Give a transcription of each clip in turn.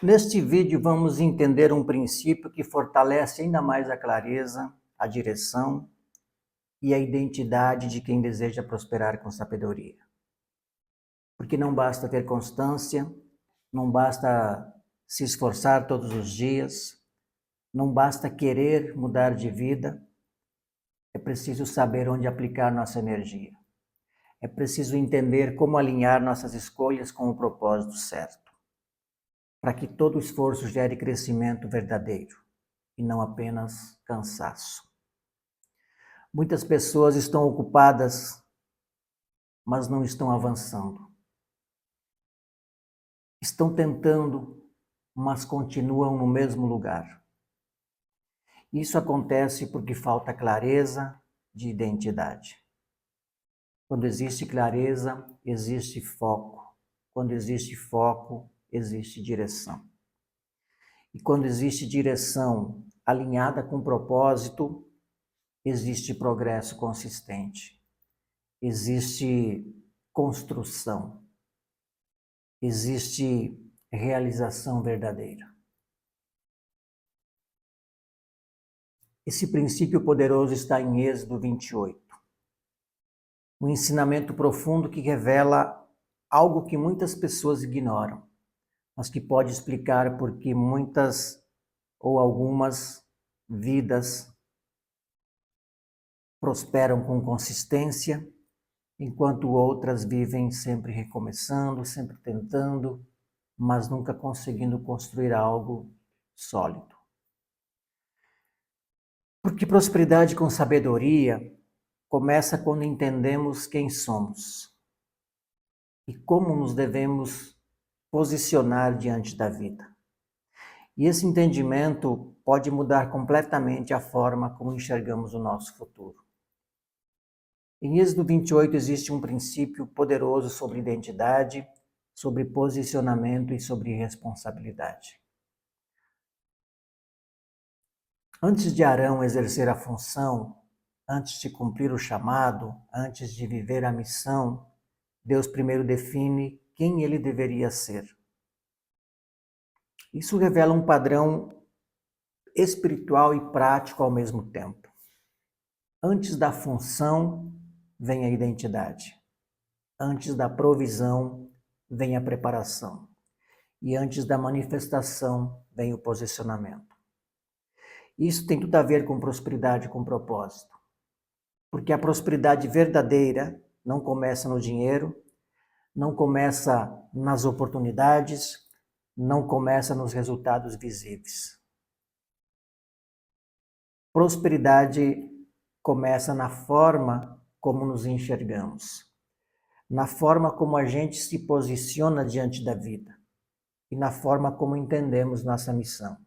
Neste vídeo vamos entender um princípio que fortalece ainda mais a clareza, a direção e a identidade de quem deseja prosperar com sabedoria. Porque não basta ter constância, não basta se esforçar todos os dias, não basta querer mudar de vida, é preciso saber onde aplicar nossa energia. É preciso entender como alinhar nossas escolhas com o propósito certo, para que todo esforço gere crescimento verdadeiro e não apenas cansaço. Muitas pessoas estão ocupadas, mas não estão avançando. Estão tentando, mas continuam no mesmo lugar. Isso acontece porque falta clareza de identidade. Quando existe clareza, existe foco. Quando existe foco, existe direção. E quando existe direção alinhada com propósito, existe progresso consistente. Existe construção. Existe realização verdadeira. Esse princípio poderoso está em Êxodo 28. Um ensinamento profundo que revela algo que muitas pessoas ignoram, mas que pode explicar por que muitas ou algumas vidas prosperam com consistência, enquanto outras vivem sempre recomeçando, sempre tentando, mas nunca conseguindo construir algo sólido. Porque prosperidade com sabedoria começa quando entendemos quem somos e como nos devemos posicionar diante da vida. E esse entendimento pode mudar completamente a forma como enxergamos o nosso futuro. Em Êxodo 28 existe um princípio poderoso sobre identidade, sobre posicionamento e sobre responsabilidade. Antes de Arão exercer a função, antes de cumprir o chamado, antes de viver a missão, Deus primeiro define quem ele deveria ser. Isso revela um padrão espiritual e prático ao mesmo tempo. Antes da função, vem a identidade. Antes da provisão, vem a preparação. E antes da manifestação, vem o posicionamento. Isso tem tudo a ver com prosperidade com propósito. Porque a prosperidade verdadeira não começa no dinheiro, não começa nas oportunidades, não começa nos resultados visíveis. Prosperidade começa na forma como nos enxergamos, na forma como a gente se posiciona diante da vida e na forma como entendemos nossa missão.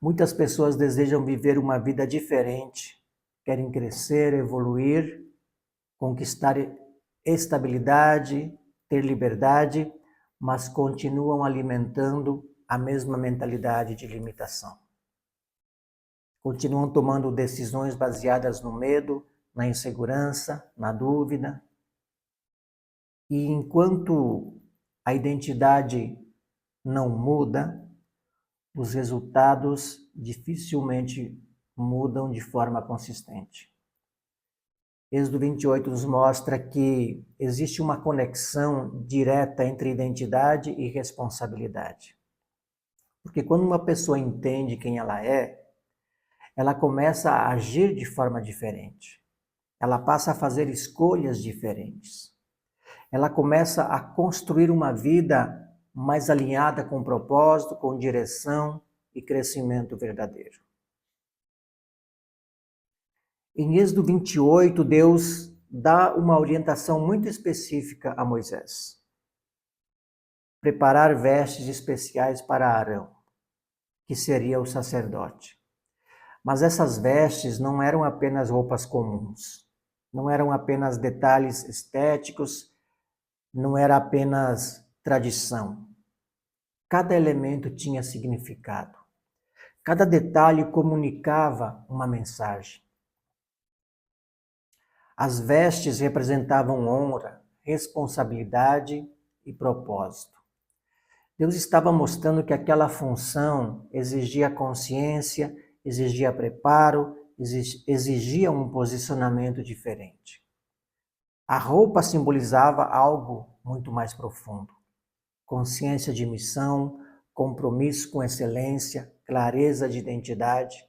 Muitas pessoas desejam viver uma vida diferente, querem crescer, evoluir, conquistar estabilidade, ter liberdade, mas continuam alimentando a mesma mentalidade de limitação. Continuam tomando decisões baseadas no medo, na insegurança, na dúvida. E enquanto a identidade não muda, os resultados dificilmente mudam de forma consistente. Êxodo 28 nos mostra que existe uma conexão direta entre identidade e responsabilidade. Porque quando uma pessoa entende quem ela começa a agir de forma diferente. Ela passa a fazer escolhas diferentes. Ela começa a construir uma vida mais alinhada com propósito, com direção e crescimento verdadeiro. Em Êxodo 28, Deus dá uma orientação muito específica a Moisés. Preparar vestes especiais para Arão, que seria o sacerdote. Mas essas vestes não eram apenas roupas comuns, não eram apenas detalhes estéticos, não era apenas tradição. Cada elemento tinha significado. Cada detalhe comunicava uma mensagem. As vestes representavam honra, responsabilidade e propósito. Deus estava mostrando que aquela função exigia consciência, exigia preparo, exigia um posicionamento diferente. A roupa simbolizava algo muito mais profundo. Consciência de missão, compromisso com excelência, clareza de identidade.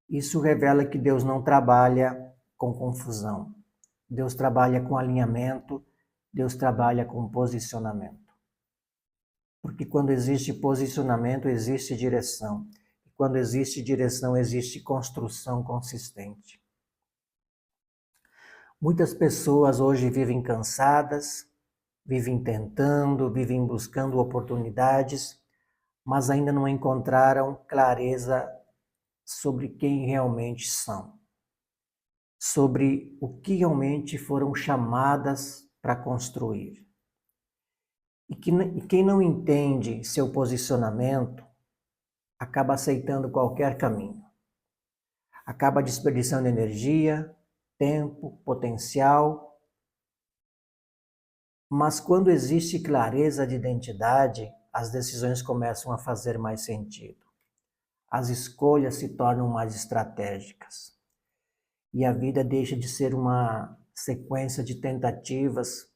Isso revela que Deus não trabalha com confusão. Deus trabalha com alinhamento, Deus trabalha com posicionamento. Porque quando existe posicionamento, existe direção. E quando existe direção, existe construção consistente. Muitas pessoas hoje vivem cansadas, vivem tentando, vivem buscando oportunidades, mas ainda não encontraram clareza sobre quem realmente são, sobre o que realmente foram chamadas para construir. E quem não entende seu posicionamento acaba aceitando qualquer caminho, acaba desperdiçando energia, tempo, potencial. Mas quando existe clareza de identidade, as decisões começam a fazer mais sentido. As escolhas se tornam mais estratégicas. E a vida deixa de ser uma sequência de tentativas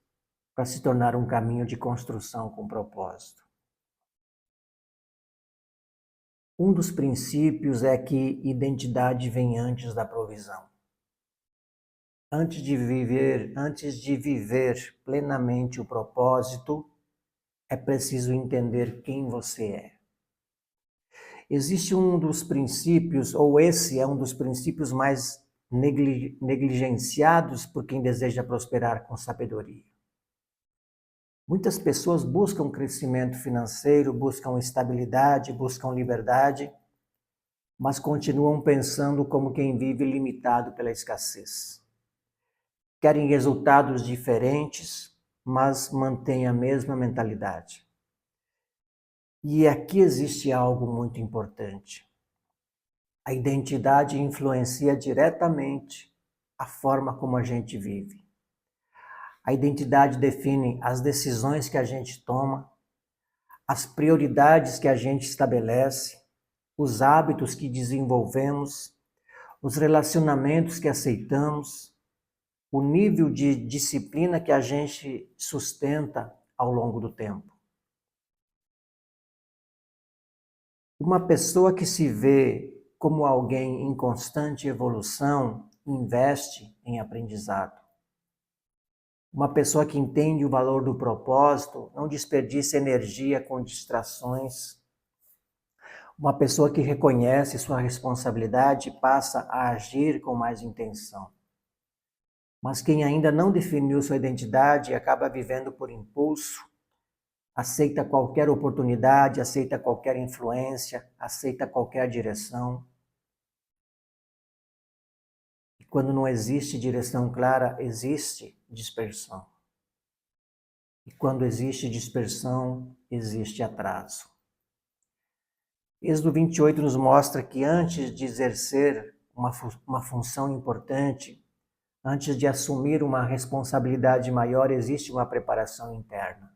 para se tornar um caminho de construção com propósito. Um dos princípios é que identidade vem antes da provisão. Antes de viver plenamente o propósito, é preciso entender quem você é. Existe um dos princípios, ou esse é um dos princípios mais negligenciados por quem deseja prosperar com sabedoria. Muitas pessoas buscam crescimento financeiro, buscam estabilidade, buscam liberdade, mas continuam pensando como quem vive limitado pela escassez. Querem resultados diferentes, mas mantêm a mesma mentalidade. E aqui existe algo muito importante. A identidade influencia diretamente a forma como a gente vive. A identidade define as decisões que a gente toma, as prioridades que a gente estabelece, os hábitos que desenvolvemos, os relacionamentos que aceitamos, o nível de disciplina que a gente sustenta ao longo do tempo. Uma pessoa que se vê como alguém em constante evolução, investe em aprendizado. Uma pessoa que entende o valor do propósito, não desperdiça energia com distrações. Uma pessoa que reconhece sua responsabilidade passa a agir com mais intenção. Mas quem ainda não definiu sua identidade acaba vivendo por impulso, aceita qualquer oportunidade, aceita qualquer influência, aceita qualquer direção. E quando não existe direção clara, existe dispersão. E quando existe dispersão, existe atraso. Êxodo 28 nos mostra que antes de exercer uma função importante, antes de assumir uma responsabilidade maior, existe uma preparação interna.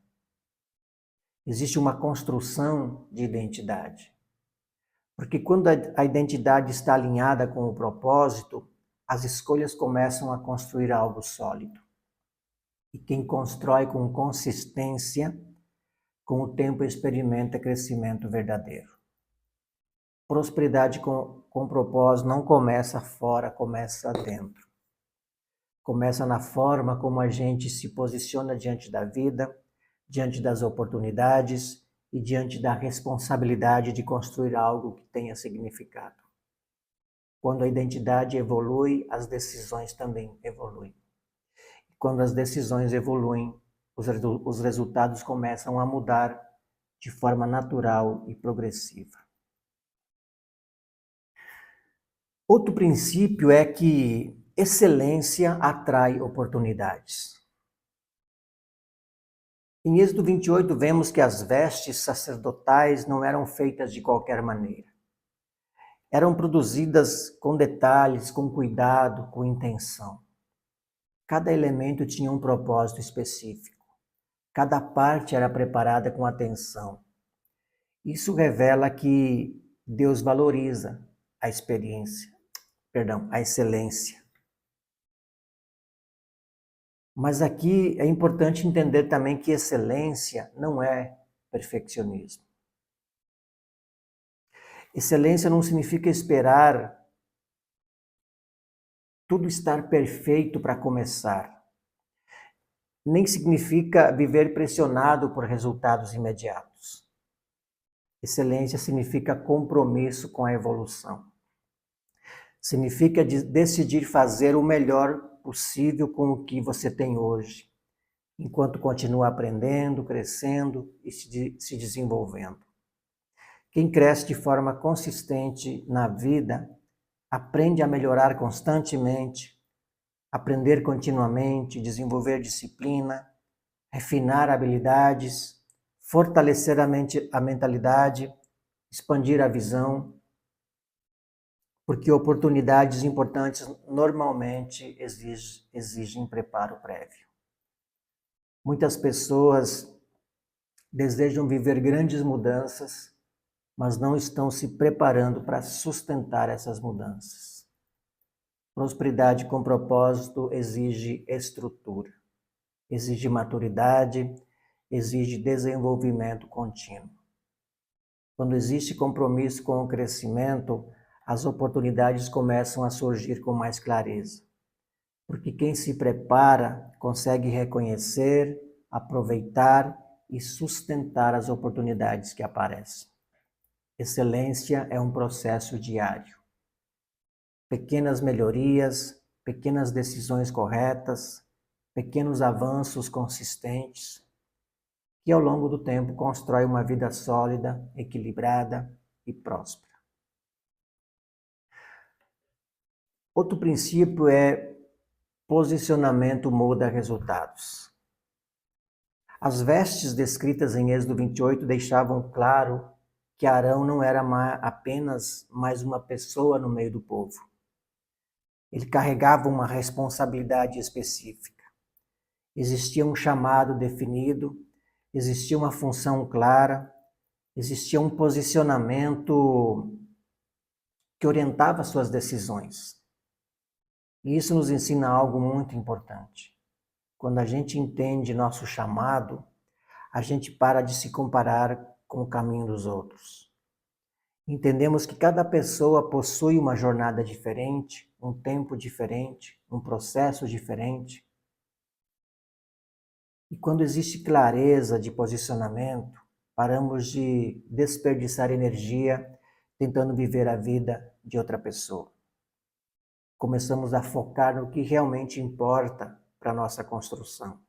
Existe uma construção de identidade. Porque quando a identidade está alinhada com o propósito, as escolhas começam a construir algo sólido. E quem constrói com consistência, com o tempo experimenta crescimento verdadeiro. Prosperidade com propósito não começa fora, começa dentro. Começa na forma como a gente se posiciona diante da vida, diante das oportunidades e diante da responsabilidade de construir algo que tenha significado. Quando a identidade evolui, as decisões também evoluem. Quando as decisões evoluem, os resultados começam a mudar de forma natural e progressiva. Outro princípio é que excelência atrai oportunidades. Em Êxodo 28, vemos que as vestes sacerdotais não eram feitas de qualquer maneira. Eram produzidas com detalhes, com cuidado, com intenção. Cada elemento tinha um propósito específico. Cada parte era preparada com atenção. Isso revela que Deus valoriza a experiência, a excelência. Mas aqui é importante entender também que excelência não é perfeccionismo. Excelência não significa esperar tudo estar perfeito para começar. Nem significa viver pressionado por resultados imediatos. Excelência significa compromisso com a evolução. Significa decidir fazer o melhor possível com o que você tem hoje, enquanto continua aprendendo, crescendo e se desenvolvendo. Quem cresce de forma consistente na vida aprende a melhorar constantemente, aprender continuamente, desenvolver disciplina, refinar habilidades, fortalecer a mentalidade, expandir a visão, porque oportunidades importantes normalmente exigem preparo prévio. Muitas pessoas desejam viver grandes mudanças, mas não estão se preparando para sustentar essas mudanças. Prosperidade com propósito exige estrutura, exige maturidade, exige desenvolvimento contínuo. Quando existe compromisso com o crescimento, as oportunidades começam a surgir com mais clareza. Porque quem se prepara consegue reconhecer, aproveitar e sustentar as oportunidades que aparecem. Excelência é um processo diário. Pequenas melhorias, pequenas decisões corretas, pequenos avanços consistentes, que ao longo do tempo constrói uma vida sólida, equilibrada e próspera. Outro princípio é posicionamento muda resultados. As vestes descritas em Êxodo 28 deixavam claro que Arão não era apenas mais uma pessoa no meio do povo. Ele carregava uma responsabilidade específica. Existia um chamado definido, existia uma função clara, existia um posicionamento que orientava suas decisões. E isso nos ensina algo muito importante. Quando a gente entende nosso chamado, a gente para de se comparar com o caminho dos outros. Entendemos que cada pessoa possui uma jornada diferente, um tempo diferente, um processo diferente. E quando existe clareza de posicionamento, paramos de desperdiçar energia tentando viver a vida de outra pessoa. Começamos a focar no que realmente importa para a nossa construção.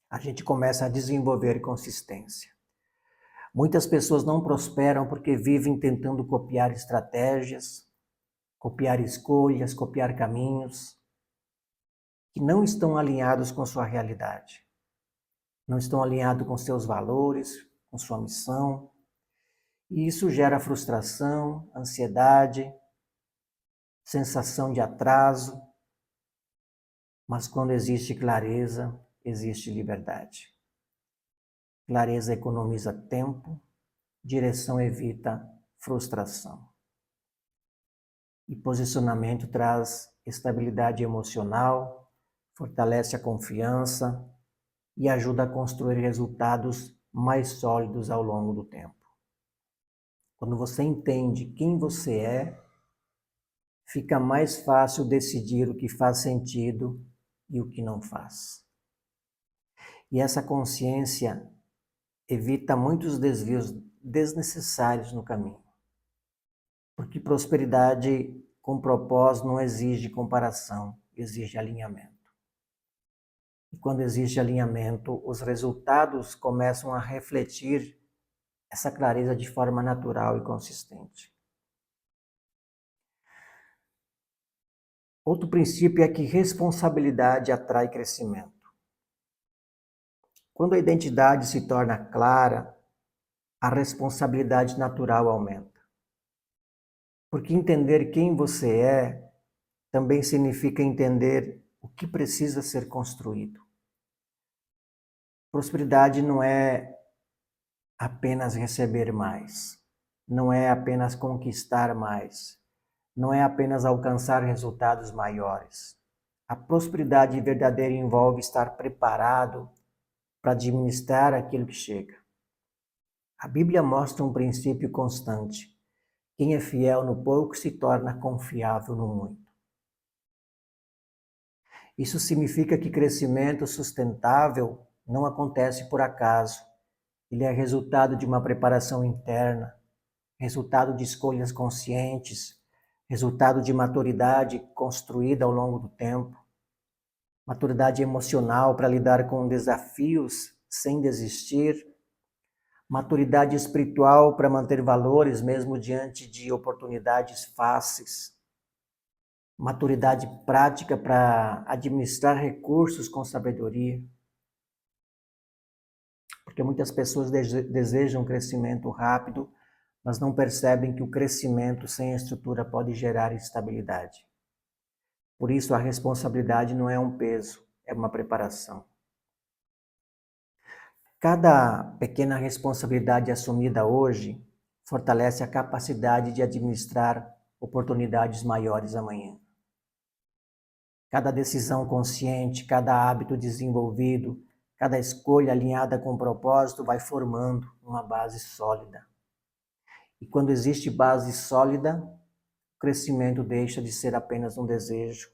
A gente começa a desenvolver consistência. Muitas pessoas não prosperam porque vivem tentando copiar estratégias, copiar escolhas, copiar caminhos que não estão alinhados com sua realidade. Não estão alinhados com seus valores, com sua missão. E isso gera frustração, ansiedade, sensação de atraso. Mas quando existe clareza, existe liberdade. Clareza economiza tempo, direção evita frustração. E posicionamento traz estabilidade emocional, fortalece a confiança e ajuda a construir resultados mais sólidos ao longo do tempo. Quando você entende quem você é, fica mais fácil decidir o que faz sentido e o que não faz. E essa consciência evita muitos desvios desnecessários no caminho. Porque prosperidade com propósito não exige comparação, exige alinhamento. E quando existe alinhamento, os resultados começam a refletir essa clareza de forma natural e consistente. Outro princípio é que responsabilidade atrai crescimento. Quando a identidade se torna clara, a responsabilidade natural aumenta. Porque entender quem você é também significa entender o que precisa ser construído. Prosperidade não é apenas receber mais, não é apenas conquistar mais, não é apenas alcançar resultados maiores. A prosperidade verdadeira envolve estar preparado para administrar aquilo que chega. A Bíblia mostra um princípio constante. Quem é fiel no pouco se torna confiável no muito. Isso significa que crescimento sustentável não acontece por acaso. Ele é resultado de uma preparação interna, resultado de escolhas conscientes, resultado de maturidade construída ao longo do tempo, maturidade emocional para lidar com desafios sem desistir, maturidade espiritual para manter valores mesmo diante de oportunidades fáceis, maturidade prática para administrar recursos com sabedoria, porque muitas pessoas desejam crescimento rápido, mas não percebem que o crescimento sem estrutura pode gerar instabilidade. Por isso, a responsabilidade não é um peso, é uma preparação. Cada pequena responsabilidade assumida hoje fortalece a capacidade de administrar oportunidades maiores amanhã. Cada decisão consciente, cada hábito desenvolvido, cada escolha alinhada com o propósito vai formando uma base sólida. E quando existe base sólida, o crescimento deixa de ser apenas um desejo,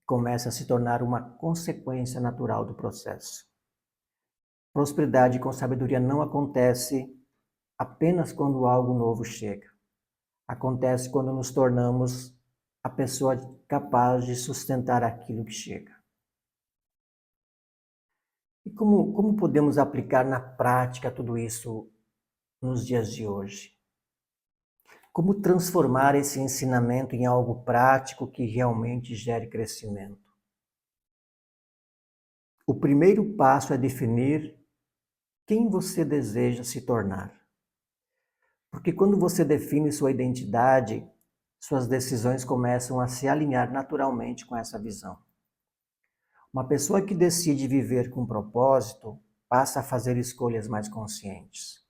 começa a se tornar uma consequência natural do processo. Prosperidade com sabedoria não acontece apenas quando algo novo chega. Acontece quando nos tornamos a pessoa capaz de sustentar aquilo que chega. E como podemos aplicar na prática tudo isso nos dias de hoje? Como transformar esse ensinamento em algo prático que realmente gere crescimento? O primeiro passo é definir quem você deseja se tornar. Porque quando você define sua identidade, suas decisões começam a se alinhar naturalmente com essa visão. Uma pessoa que decide viver com propósito passa a fazer escolhas mais conscientes.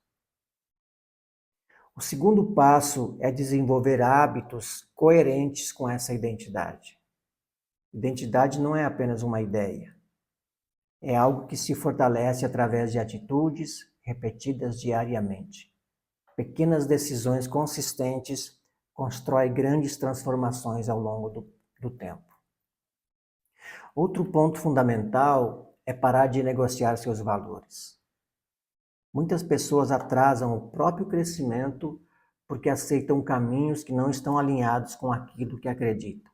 O segundo passo é desenvolver hábitos coerentes com essa identidade. Identidade não é apenas uma ideia. É algo que se fortalece através de atitudes repetidas diariamente. Pequenas decisões consistentes constroem grandes transformações ao longo do tempo. Outro ponto fundamental é parar de negociar seus valores. Muitas pessoas atrasam o próprio crescimento porque aceitam caminhos que não estão alinhados com aquilo que acreditam.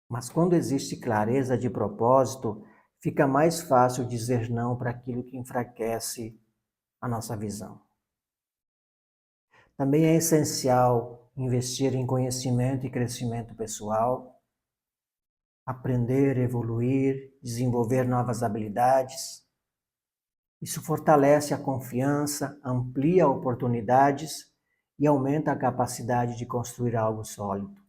Mas quando existe clareza de propósito, fica mais fácil dizer não para aquilo que enfraquece a nossa visão. Também é essencial investir em conhecimento e crescimento pessoal, aprender, evoluir, desenvolver novas habilidades. Isso fortalece a confiança, amplia oportunidades e aumenta a capacidade de construir algo sólido.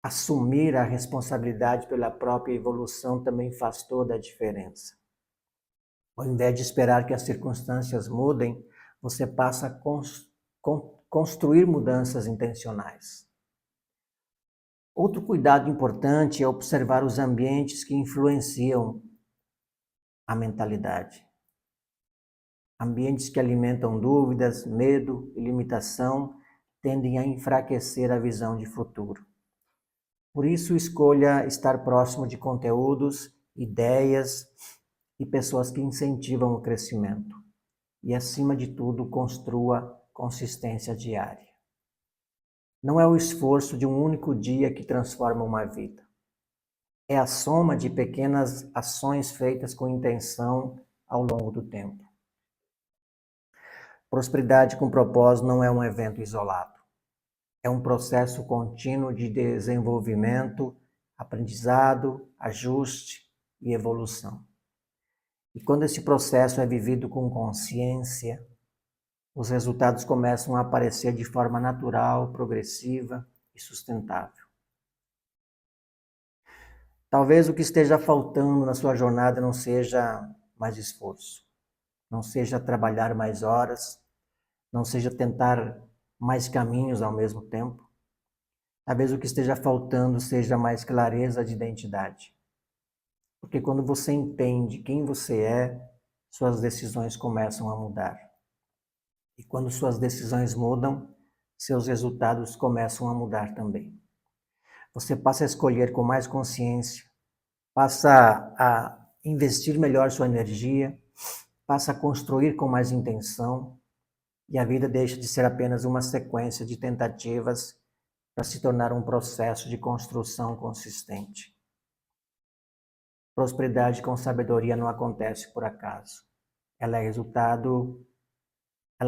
Assumir a responsabilidade pela própria evolução também faz toda a diferença. Ao invés de esperar que as circunstâncias mudem, você passa a construir mudanças intencionais. Outro cuidado importante é observar os ambientes que influenciam a mentalidade. Ambientes que alimentam dúvidas, medo e limitação tendem a enfraquecer a visão de futuro. Por isso, escolha estar próximo de conteúdos, ideias e pessoas que incentivam o crescimento. E, acima de tudo, construa consistência diária. Não é o esforço de um único dia que transforma uma vida. É a soma de pequenas ações feitas com intenção ao longo do tempo. Prosperidade com propósito não é um evento isolado. É um processo contínuo de desenvolvimento, aprendizado, ajuste e evolução. E quando esse processo é vivido com consciência, os resultados começam a aparecer de forma natural, progressiva e sustentável. Talvez o que esteja faltando na sua jornada não seja mais esforço, não seja trabalhar mais horas, não seja tentar mais caminhos ao mesmo tempo. Talvez o que esteja faltando seja mais clareza de identidade. Porque quando você entende quem você é, suas decisões começam a mudar. E quando suas decisões mudam, seus resultados começam a mudar também. Você passa a escolher com mais consciência, passa a investir melhor sua energia, passa a construir com mais intenção, e a vida deixa de ser apenas uma sequência de tentativas para se tornar um processo de construção consistente. Prosperidade com sabedoria não acontece por acaso. Ela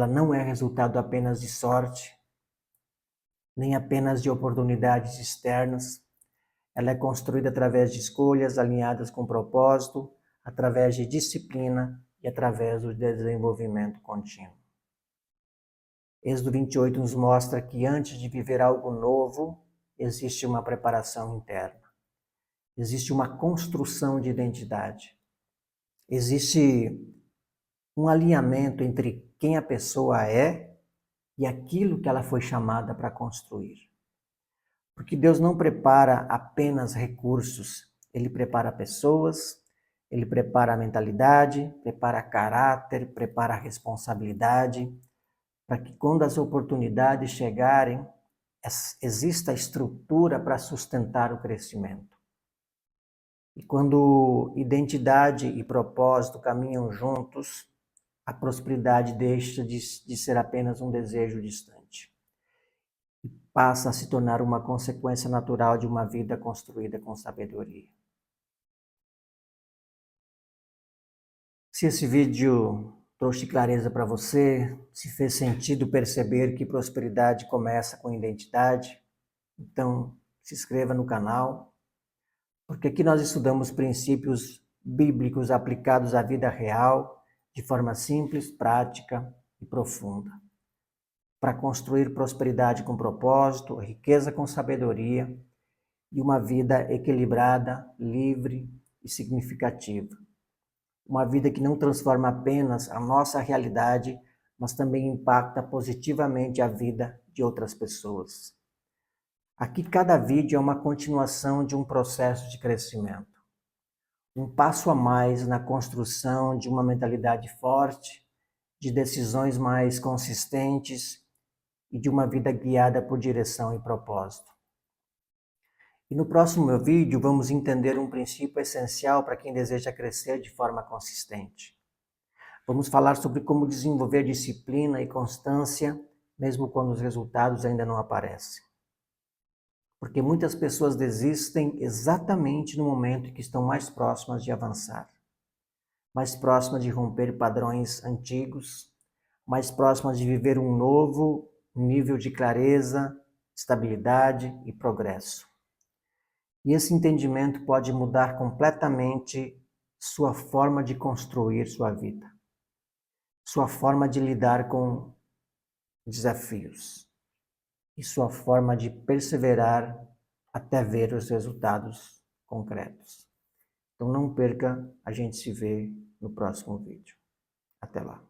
não é resultado apenas de sorte, nem apenas de oportunidades externas. Ela é construída através de escolhas alinhadas com propósito, através de disciplina e através do desenvolvimento contínuo. Êxodo 28 nos mostra que antes de viver algo novo, existe uma preparação interna. Existe uma construção de identidade. Existe um alinhamento entre quem a pessoa é e aquilo que ela foi chamada para construir. Porque Deus não prepara apenas recursos, Ele prepara pessoas, Ele prepara a mentalidade, prepara caráter, prepara a responsabilidade, para que quando as oportunidades chegarem, exista estrutura para sustentar o crescimento. E quando identidade e propósito caminham juntos, a prosperidade deixa de ser apenas um desejo distante e passa a se tornar uma consequência natural de uma vida construída com sabedoria. Se esse vídeo trouxe clareza para você, se fez sentido perceber que prosperidade começa com identidade, então se inscreva no canal, porque aqui nós estudamos princípios bíblicos aplicados à vida real, de forma simples, prática e profunda, para construir prosperidade com propósito, riqueza com sabedoria e uma vida equilibrada, livre e significativa. Uma vida que não transforma apenas a nossa realidade, mas também impacta positivamente a vida de outras pessoas. Aqui cada vídeo é uma continuação de um processo de crescimento. Um passo a mais na construção de uma mentalidade forte, de decisões mais consistentes e de uma vida guiada por direção e propósito. E no próximo vídeo vamos entender um princípio essencial para quem deseja crescer de forma consistente. Vamos falar sobre como desenvolver disciplina e constância, mesmo quando os resultados ainda não aparecem. Porque muitas pessoas desistem exatamente no momento em que estão mais próximas de avançar, mais próximas de romper padrões antigos, mais próximas de viver um novo nível de clareza, estabilidade e progresso. E esse entendimento pode mudar completamente sua forma de construir sua vida, sua forma de lidar com desafios e sua forma de perseverar até ver os resultados concretos. Então não perca, a gente se vê no próximo vídeo. Até lá.